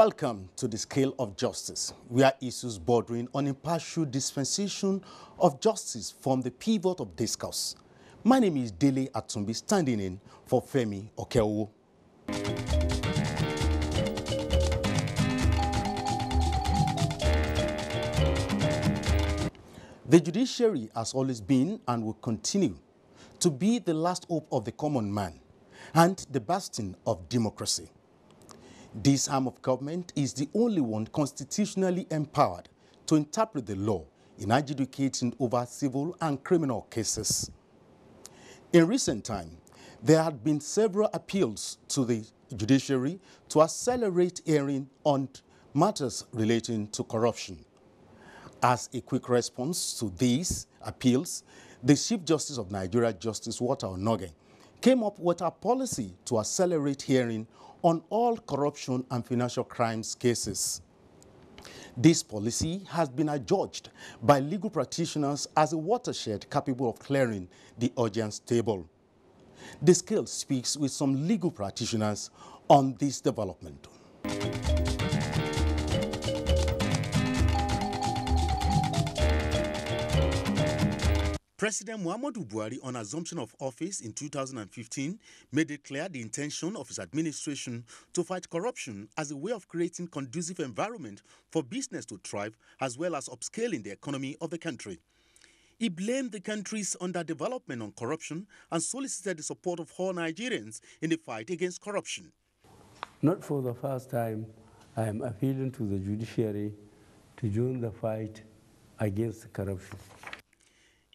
Welcome to The Scale of Justice, where issues bordering on impartial dispensation of justice form the pivot of discourse. My name is Dele Atumbi, standing in for Femi Okeowo. The judiciary has always been and will continue to be the last hope of the common man and the bastion of democracy. This arm of government is the only one constitutionally empowered to interpret the law in adjudicating over civil and criminal cases. In recent time, there had been several appeals to the judiciary to accelerate hearing on matters relating to corruption. As a quick response to these appeals, the Chief Justice of Nigeria, Justice Walter Onoge, came up with a policy to accelerate hearing on all corruption and financial crimes cases. This policy has been adjudged by legal practitioners as a watershed capable of clearing the audience table. The Scale speaks with some legal practitioners on this development. President Muhammadu Buhari, on assumption of office in 2015, made it clear the intention of his administration to fight corruption as a way of creating conducive environment for business to thrive, as well as upscaling the economy of the country. He blamed the country's underdevelopment on corruption and solicited the support of all Nigerians in the fight against corruption. Not for the first time, I am appealing to the judiciary to join the fight against corruption.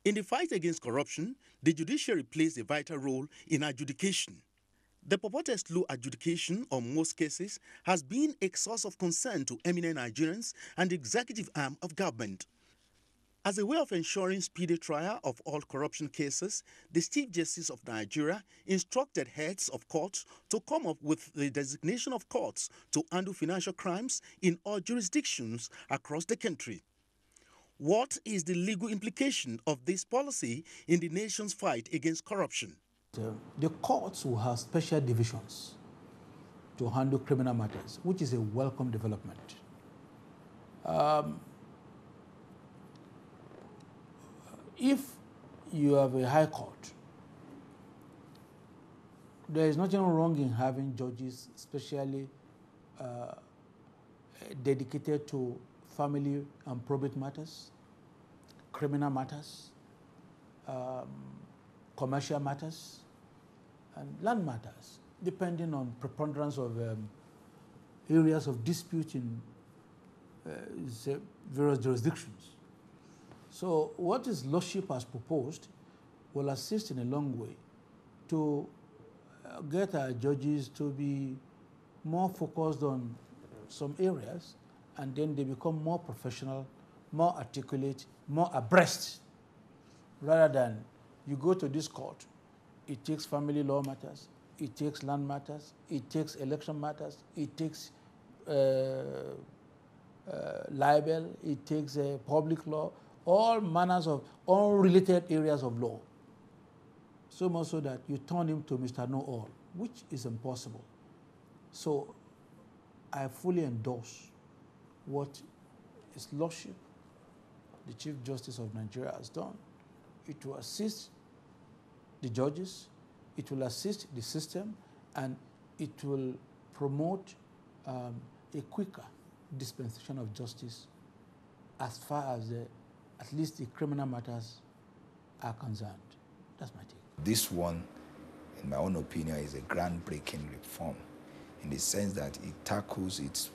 In the fight against corruption, the judiciary plays a vital role in adjudication. The purported slow adjudication on most cases has been a source of concern to eminent Nigerians and the executive arm of government. As a way of ensuring speedy trial of all corruption cases, the Chief Justice of Nigeria instructed heads of courts to come up with the designation of courts to handle financial crimes in all jurisdictions across the country. What is the legal implication of this policy in the nation's fight against corruption? The courts will have special divisions to handle criminal matters, which is a welcome development. If you have a high court, there is nothing wrong in having judges specially dedicated to family and probate matters, criminal matters, commercial matters, and land matters, depending on preponderance of areas of dispute in various jurisdictions. So what his lordship has proposed will assist in a long way to get our judges to be more focused on some areas, and then they become more professional, more articulate, more abreast, rather than you go to this court, it takes family law matters, it takes land matters, it takes election matters, it takes libel, it takes public law, all manners of unrelated areas of law. So much so that you turn him to Mr. Know-All, which is impossible. So I fully endorse what His Lordship, the Chief Justice of Nigeria, has done. It will assist the judges, it will assist the system, and it will promote a quicker dispensation of justice as far as at least the criminal matters are concerned. That's my take. This one, in my own opinion, is a groundbreaking reform in the sense that it tackles its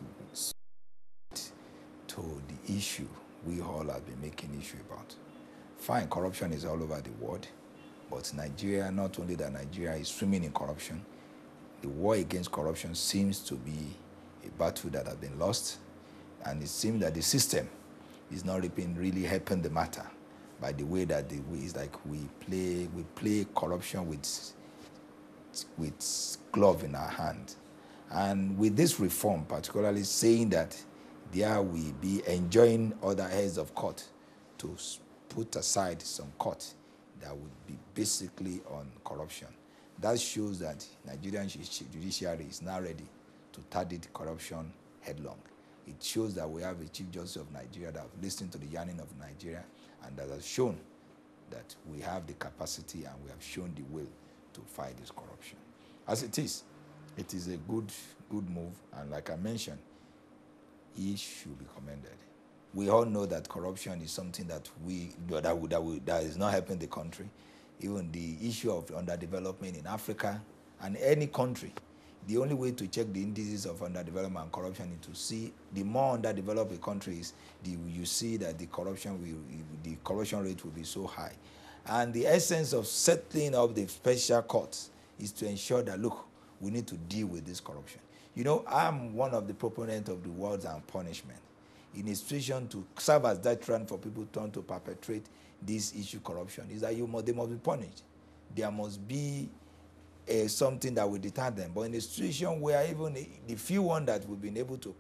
to the issue we all have been making issue about. Fine, corruption is all over the world, but Nigeria, not only that Nigeria is swimming in corruption, the war against corruption seems to be a battle that has been lost, and it seems that the system is not really helping the matter by the way that it's like we play corruption with glove in our hand. And with this reform, particularly saying that there we be enjoying other heads of court to put aside some court that would be basically on corruption. That shows that Nigerian judiciary is now ready to target corruption headlong. It shows that we have a Chief Justice of Nigeria that has listened to the yearning of Nigeria and that has shown that we have the capacity and we have shown the will to fight this corruption. As it is a good move, and like I mentioned, he should be commended. We all know that corruption is something that is not helping the country. Even the issue of underdevelopment in Africa and any country, the only way to check the indices of underdevelopment and corruption is to see the more underdeveloped a country is, you see that the corruption rate will be so high. And the essence of setting up the special courts is to ensure that, look, we need to deal with this corruption. You know, I'm one of the proponents of the words and punishment in a situation to serve as deterrent for people turn to perpetrate this issue corruption, is that they must be punished. There must be something that will deter them. But in a situation where even the few ones that we've been able to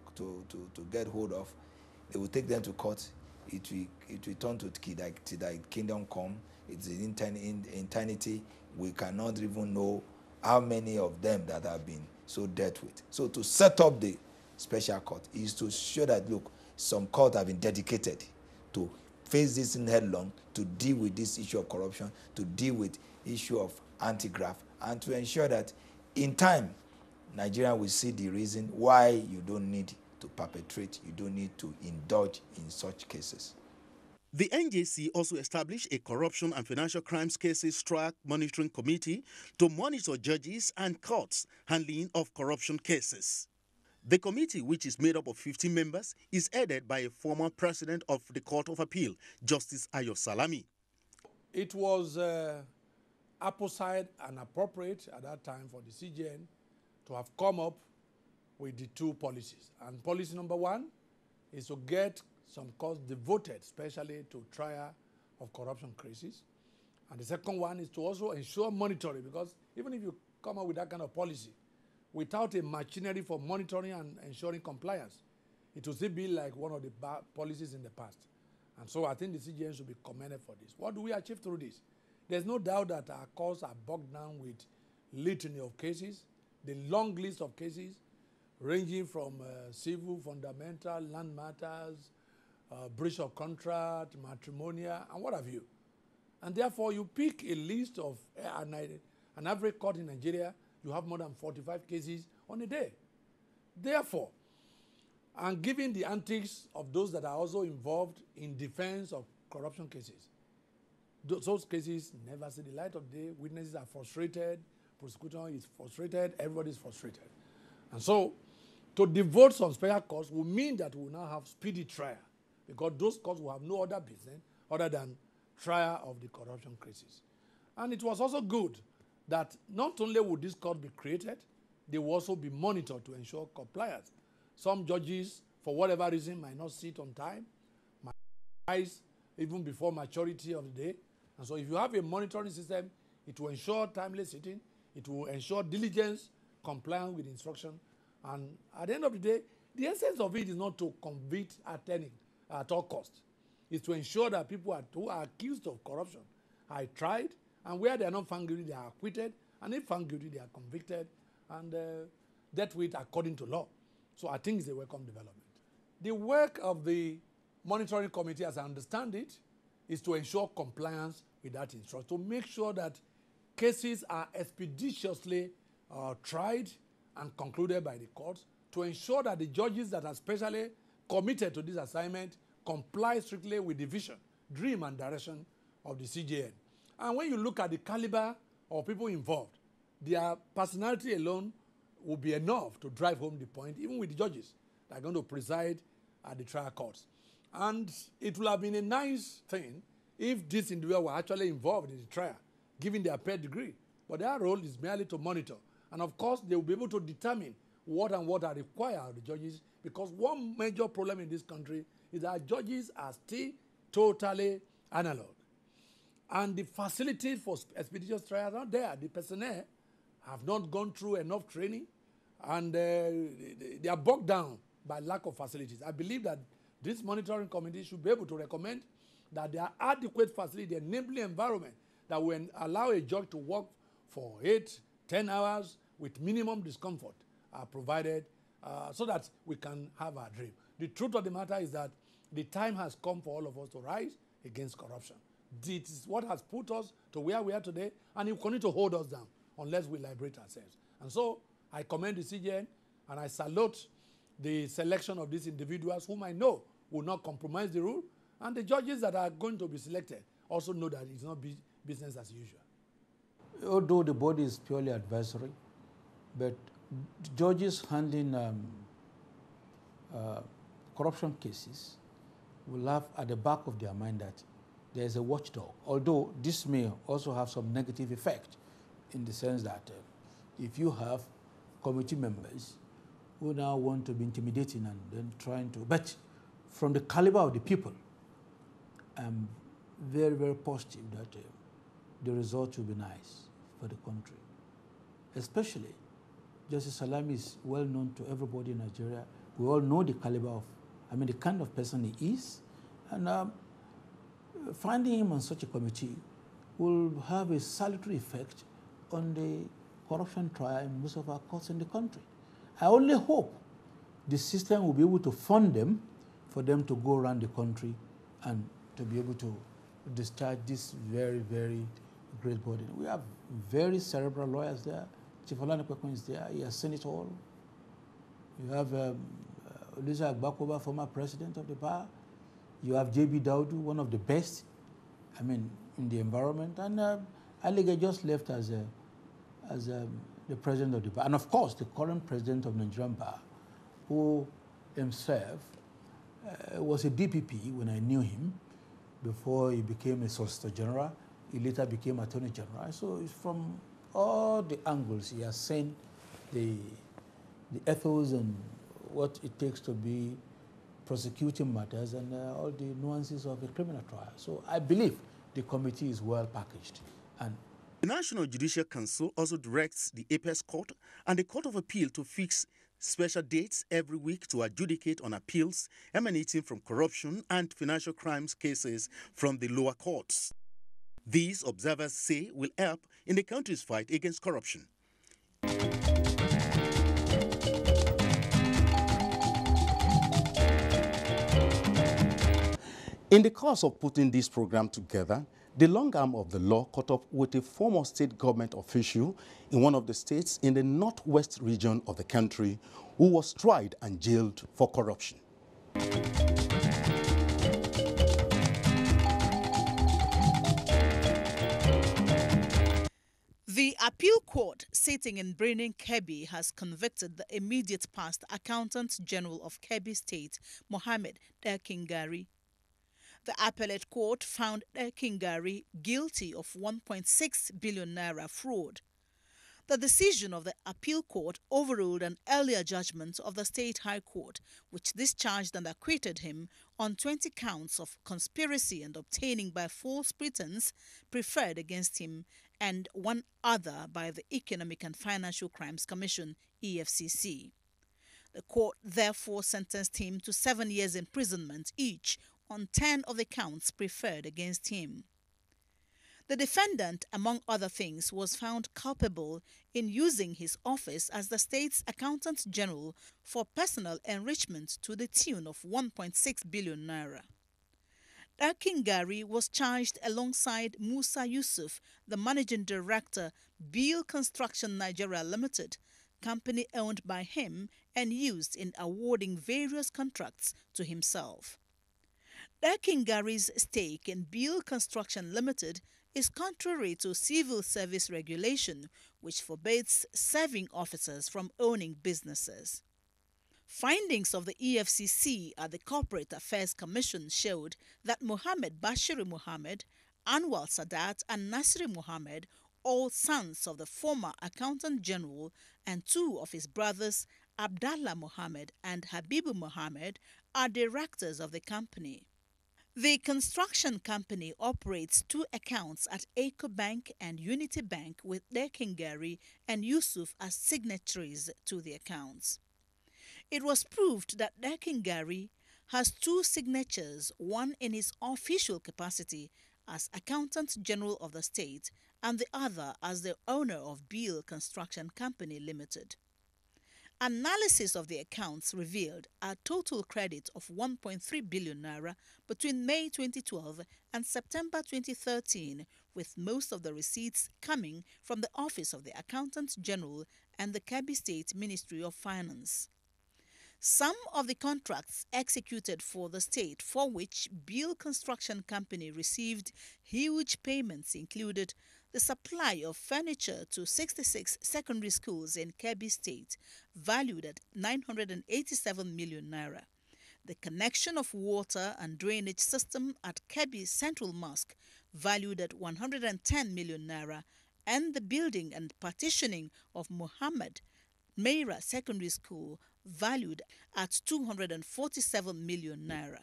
get hold of, they will take them to court. It will turn to thy kingdom come. It's in eternity. We cannot even know how many of them that have been so dealt with. So to set up the special court is to show that, look, some courts have been dedicated to face this in headlong, to deal with this issue of corruption, to deal with issue of anti-graft, and to ensure that in time, Nigeria will see the reason why you don't need to perpetrate, you don't need to indulge in such cases. The NJC also established a Corruption and Financial Crimes Cases Track Monitoring Committee to monitor judges and courts handling of corruption cases. The committee, which is made up of 15 members, is headed by a former president of the Court of Appeal, Justice Ayo Salami. It was apposite and appropriate at that time for the CJN to have come up with the two policies. And policy number one is to get some courts devoted especially to trial of corruption cases. And the second one is to also ensure monitoring, because even if you come up with that kind of policy, without a machinery for monitoring and ensuring compliance, it will still be like one of the policies in the past. And so I think the CJN should be commended for this. What do we achieve through this? There's no doubt that our courts are bogged down with litany of cases, the long list of cases ranging from civil, fundamental, land matters, breach of contract, matrimonial, and what have you. And therefore, you pick a list of an average court in Nigeria, you have more than 45 cases on a day. Therefore, and given the antics of those that are also involved in defense of corruption cases, those cases never see the light of day. Witnesses are frustrated, prosecution is frustrated, everybody is frustrated. And so, to devote some special courts will mean that we will now have speedy trial, because those courts will have no other business other than trial of the corruption cases. And it was also good that not only would this court be created, they will also be monitored to ensure compliance. Some judges, for whatever reason, might not sit on time, might rise even before maturity of the day. And so if you have a monitoring system, it will ensure timely sitting, it will ensure diligence, compliance with instruction. And at the end of the day, the essence of it is not to convict at all costs. It's to ensure that people who are accused of corruption are tried, and where they are not found guilty, they are acquitted, and if found guilty, they are convicted and dealt with according to law. So I think it's a welcome development. The work of the monitoring committee, as I understand it, is to ensure compliance with that instruction, to make sure that cases are expeditiously tried and concluded by the courts, to ensure that the judges that are specially committed to this assignment comply strictly with the vision, dream, and direction of the CJN. And when you look at the caliber of people involved, their personality alone will be enough to drive home the point, even with the judges that are going to preside at the trial courts. And it will have been a nice thing if these individuals were actually involved in the trial, given their pedigree. But their role is merely to monitor. And of course, they will be able to determine what are required of the judges, because one major problem in this country is that judges are still totally analog. And the facilities for expeditious trials are not there. The personnel have not gone through enough training, and they are bogged down by lack of facilities. I believe that this monitoring committee should be able to recommend that there are adequate facilities, enabling environment that will allow a judge to work for 8-10 hours with minimum discomfort are provided so that we can have our dream. The truth of the matter is that the time has come for all of us to rise against corruption. It is what has put us to where we are today, and it will continue to hold us down unless we liberate ourselves. And so I commend the CJN, and I salute the selection of these individuals whom I know will not compromise the rule, and the judges that are going to be selected also know that it's not business as usual. Although the body is purely advisory, but judges handling corruption cases will have at the back of their mind that there is a watchdog, although this may also have some negative effect in the sense that if you have committee members who now want to be intimidating and then trying to, but from the caliber of the people, I'm very, very positive that the result will be nice for the country. Especially, Justice Salami is well known to everybody in Nigeria. We all know the caliber of, the kind of person he is, and finding him on such a committee will have a salutary effect on the corruption trial in most of our courts in the country. I only hope the system will be able to fund them for them to go around the country and to be able to discharge this very, very great burden. We have very cerebral lawyers there. Chief Olani Kwekun is there. He has seen it all. You have Olisa Agbakoba, former president of the bar. You have J.B. Daudu, one of the best, in the environment. And Alige just left as the president of the bar. And of course, the current president of Nigerian bar, who himself was a DPP when I knew him, before he became a Solicitor General. He later became Attorney General. So it's from all the angles he has seen the ethos and what it takes to be prosecuting matters and all the nuances of a criminal trial. So I believe the committee is well packaged. And the National Judicial Council also directs the Apex Court and the Court of Appeal to fix special dates every week to adjudicate on appeals emanating from corruption and financial crimes cases from the lower courts. These, observers say, will help in the country's fight against corruption. In the course of putting this program together, the long arm of the law caught up with a former state government official in one of the states in the northwest region of the country who was tried and jailed for corruption. The appeal court sitting in Birnin, Kebbi has convicted the immediate past Accountant General of Kebbi State, Mohammed Kingari. The appellate court found Kingari guilty of 1.6 billion naira fraud. The decision of the appeal court overruled an earlier judgment of the State High Court, which discharged and acquitted him on 20 counts of conspiracy and obtaining by false pretense preferred against him, and one other by the Economic and Financial Crimes Commission, EFCC. The court therefore sentenced him to 7 years imprisonment each on 10 of the counts preferred against him. The defendant, among other things, was found culpable in using his office as the state's Accountant General for personal enrichment to the tune of 1.6 billion naira. Kingari was charged alongside Musa Yusuf, the managing director, Beale Construction Nigeria Limited, company owned by him and used in awarding various contracts to himself. Kingari's stake in Beale Construction Limited is contrary to civil service regulation, which forbids serving officers from owning businesses. Findings of the EFCC at the Corporate Affairs Commission showed that Mohammed Bashiri Mohammed, Anwar Sadat and Nasri Mohammed, all sons of the former Accountant General, and two of his brothers, Abdallah Mohammed and Habibu Mohammed, are directors of the company. The construction company operates two accounts at Eco Bank and Unity Bank with Kingari and Yusuf as signatories to the accounts. It was proved that Kingari has two signatures, one in his official capacity as Accountant General of the state and the other as the owner of Beale Construction Company Limited. Analysis of the accounts revealed a total credit of 1.3 billion naira between May 2012 and September 2013, with most of the receipts coming from the Office of the Accountant General and the Kebbi State Ministry of Finance. Some of the contracts executed for the state for which Bill Construction Company received huge payments included the supply of furniture to 66 secondary schools in Kebbi State, valued at 987 million naira, the connection of water and drainage system at Kebbi Central Mosque, valued at 110 million naira, and the building and partitioning of Muhammad Meira Secondary School, valued at 247 million naira.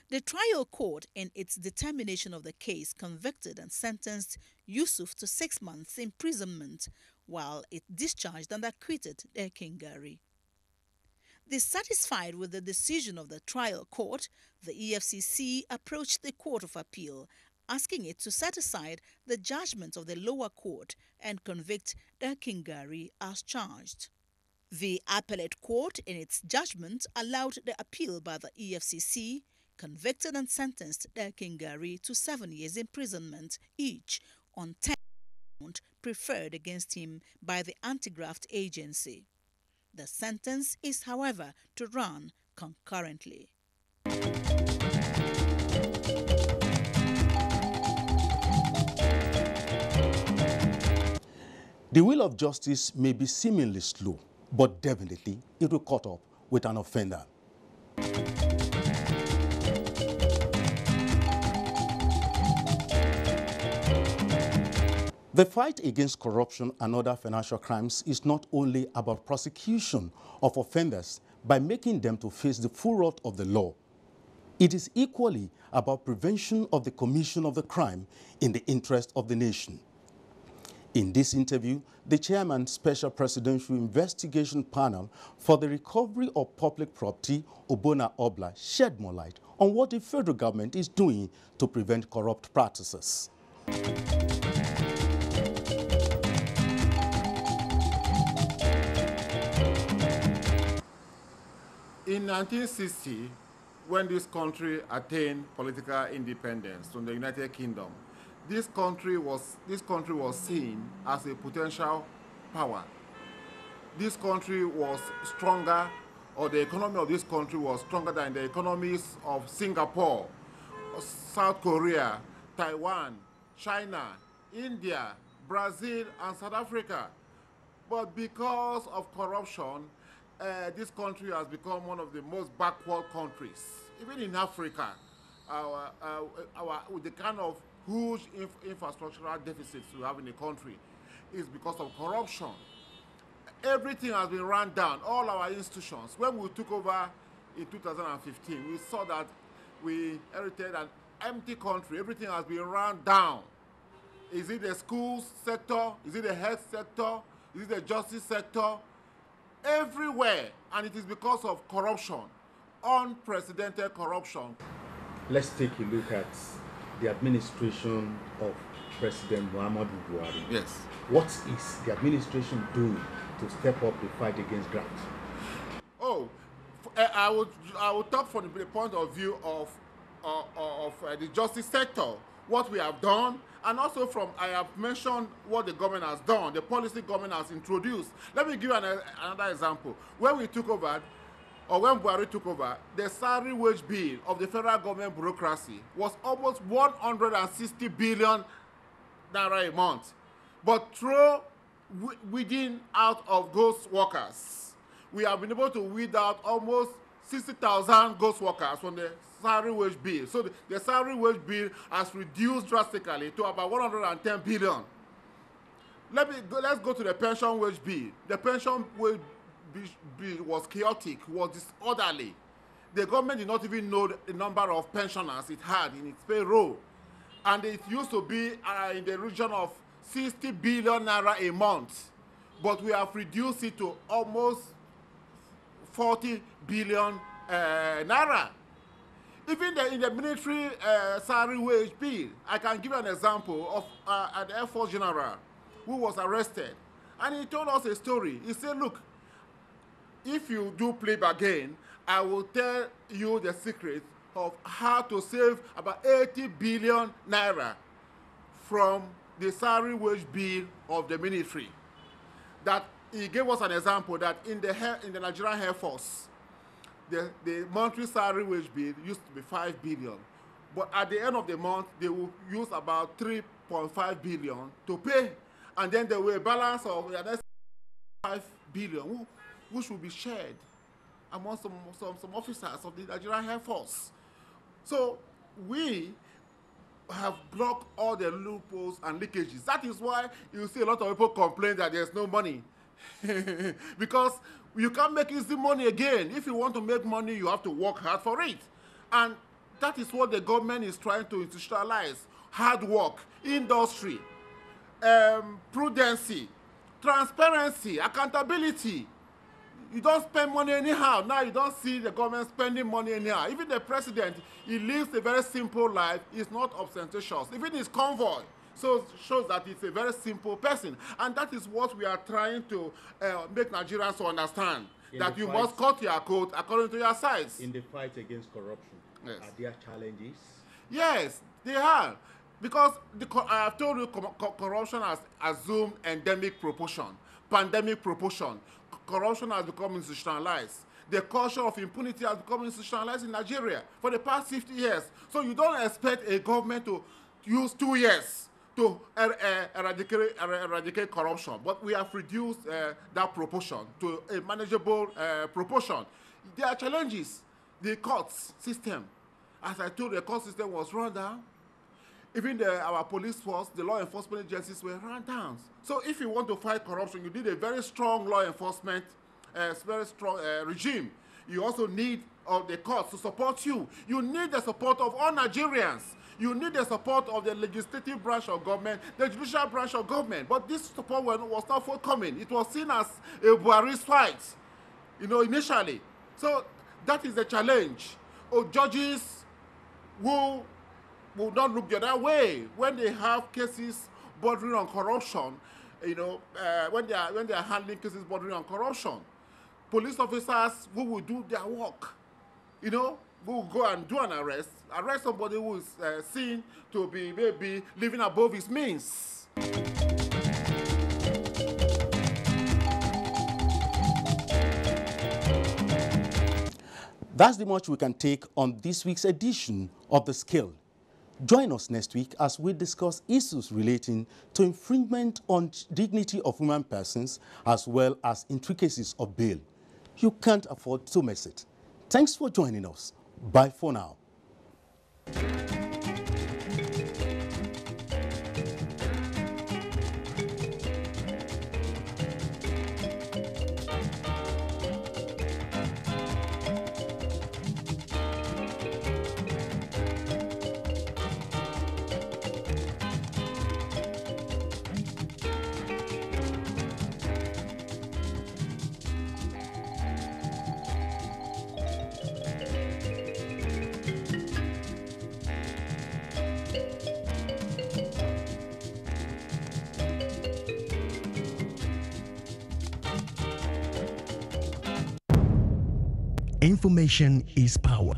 The trial court, in its determination of the case, convicted and sentenced Yusuf to 6 months imprisonment, while it discharged and acquitted Ekingari. Dissatisfied with the decision of the trial court, the EFCC approached the Court of Appeal, asking it to set aside the judgment of the lower court and convict Ekingari as charged. The appellate court, in its judgment, allowed the appeal by the EFCC, convicted and sentenced Ekingari to 7 years imprisonment each on 10 counts preferred against him by the anti-graft agency. The sentence is, however, to run concurrently. The wheel of justice may be seemingly slow, but definitely it will caught up with an offender. The fight against corruption and other financial crimes is not only about prosecution of offenders by making them to face the full wrath of the law. It is equally about prevention of the commission of the crime in the interest of the nation. In this interview, the chairman, Special Presidential Investigation Panel for the Recovery of Public Property, Obona Obla, shed more light on what the federal government is doing to prevent corrupt practices. In 1960, when this country attained political independence from the United Kingdom, this country was seen as a potential power. This country was stronger, or the economy of this country was stronger than the economies of Singapore, South Korea, Taiwan, China, India, Brazil, and South Africa. But because of corruption, this country has become one of the most backward countries. Even in Africa, with the kind of huge infrastructural deficits we have in the country is because of corruption. Everything has been run down, all our institutions. When we took over in 2015, we saw that we inherited an empty country. Everything has been run down. Is it the schools sector? Is it the health sector? Is it the justice sector? Everywhere, and it is because of corruption, unprecedented corruption. Let's take a look at the administration of President Muhammadu Buhari. Yes. What is the administration doing to step up the fight against graft? Oh, I would talk from the point of view of the justice sector, what we have done, and also I have mentioned what the government has done, the policy government has introduced. Let me give you another example. When we took over, or when Buhari took over, the salary wage bill of the federal government bureaucracy was almost 160 billion naira a month. But through weeding out of ghost workers, we have been able to weed out almost 60,000 ghost workers from the salary wage bill. So the salary wage bill has reduced drastically to about 110 billion. Let's go to the pension wage bill. The pension wage bill was chaotic, was disorderly. The government did not even know the number of pensioners it had in its payroll. And it used to be in the region of 60 billion naira a month. But we have reduced it to almost 40 billion naira. Even in the military salary wage bill, I can give you an example of an Air Force general who was arrested. And he told us a story. He said, look, if you do play again, I will tell you the secret of how to save about 80 billion naira from the salary wage bill of the military. That he gave us an example that in the Nigerian Air Force, the monthly salary wage bill used to be 5 billion. But at the end of the month, they will use about 3.5 billion to pay. And then there will be a balance of the next 5 billion, which will be shared among some officers of the Nigerian Air Force. So we have blocked all the loopholes and leakages. That is why you see a lot of people complain that there's no money. Because you can't make easy money again. If you want to make money, you have to work hard for it. And that is what the government is trying to institutionalize. Hard work, industry, prudency, transparency, accountability. You don't spend money anyhow. Now you don't see the government spending money anyhow. Even the president, he lives a very simple life. He's not ostentatious. Even his convoy shows that he's a very simple person. And that is what we are trying to make Nigerians to understand. That you must cut your coat according to your size. In the fight against corruption, yes. Are there challenges? Yes, they are. Because I have told you corruption has assumed endemic proportion, pandemic proportion. Corruption has become institutionalized. The culture of impunity has become institutionalized in Nigeria for the past 50 years. So you don't expect a government to use 2 years to eradicate corruption. But we have reduced that proportion to a manageable proportion. There are challenges. The courts system, as I told you, the court system was run down. Even our police force, the law enforcement agencies were run down. So if you want to fight corruption, you need a very strong law enforcement, very strong regime. You also need the courts to support you. You need the support of all Nigerians. You need the support of the legislative branch of government, the judicial branch of government. But this support was not forthcoming. It was seen as a Buhari's fight, initially. So that is the challenge. Judges who will not look the other way when they have cases bordering on corruption, when they are handling cases bordering on corruption. Police officers who will do their work, who will go and do an arrest somebody who is seen to be maybe living above his means. That's the much we can take on this week's edition of The Scale. Join us next week as we discuss issues relating to infringement on dignity of human persons as well as intricacies of bail. You can't afford to miss it. Thanks for joining us. Bye for now. Information is power.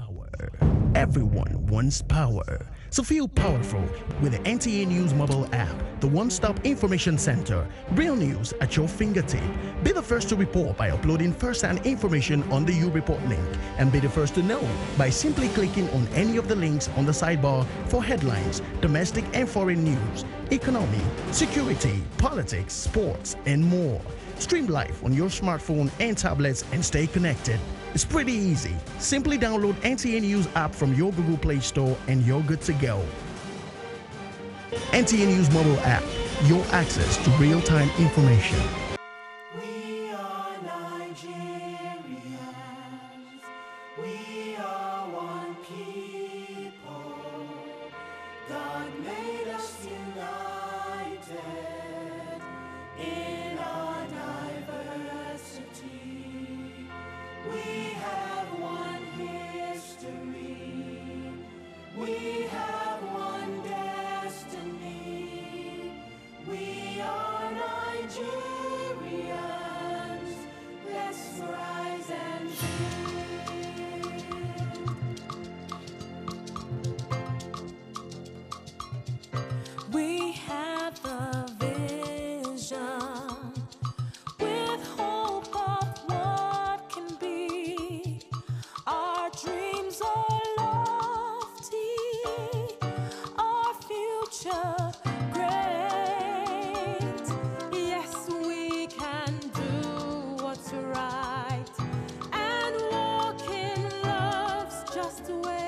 Everyone wants power. So feel powerful with the NTA News mobile app, the one-stop information center. Real news at your fingertip. Be the first to report by uploading first-hand information on the U-Report link, and be the first to know by simply clicking on any of the links on the sidebar for headlines, domestic and foreign news, economy, security, politics, sports, and more. Stream live on your smartphone and tablets and stay connected. It's pretty easy. Simply download NTA News app from your Google Play Store and you're good to go. NTA News mobile app, your access to real-time information. We are Nigerians. We are one people. God made us united in our diversity. We have one history. We have one destiny. We are Nigerians. Let's rise. just wait.